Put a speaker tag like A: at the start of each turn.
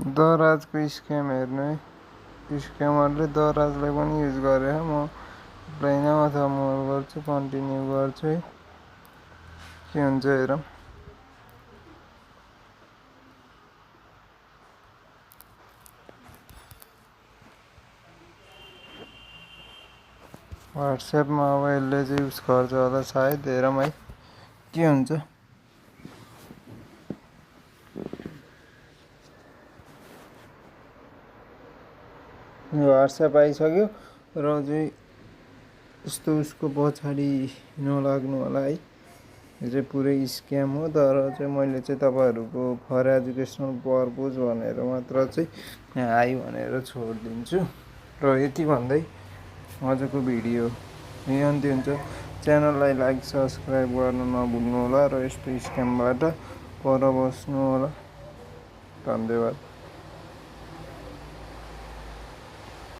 A: दराजको scam हेर्नु है। स्क्यामरले दराजलाई पनि युज गरे। म प्लेन अथवा मोर गर्छु, कन्टिन्यू गर्छु है, के हुन्छ हेरौँ। व्हाट्सएपमा अब यसले चाहिँ युज गर्छ होला सायद, हेरौँ है के हुन्छ। व्हाट्सएप आइसक्यो र चाहिँ यस्तो उसको पछाडि नलाग्नु होला है। यो चाहिँ पुरै स्क्याम हो। तर चाहिँ मैले चाहिँ तपाईँहरूको फर एजुकेसनल पर्पज भनेर मात्र चाहिँ यहाँ आयो भनेर छोडिदिन्छु। र यति भन्दै आजको भिडियो यही अन्त्य हुन्छ। च्यानललाई लाइक सब्सक्राइब गर्न नभुल्नु होला र यस्तो स्क्यामबाट पर बस्नु होला। धन्यवाद।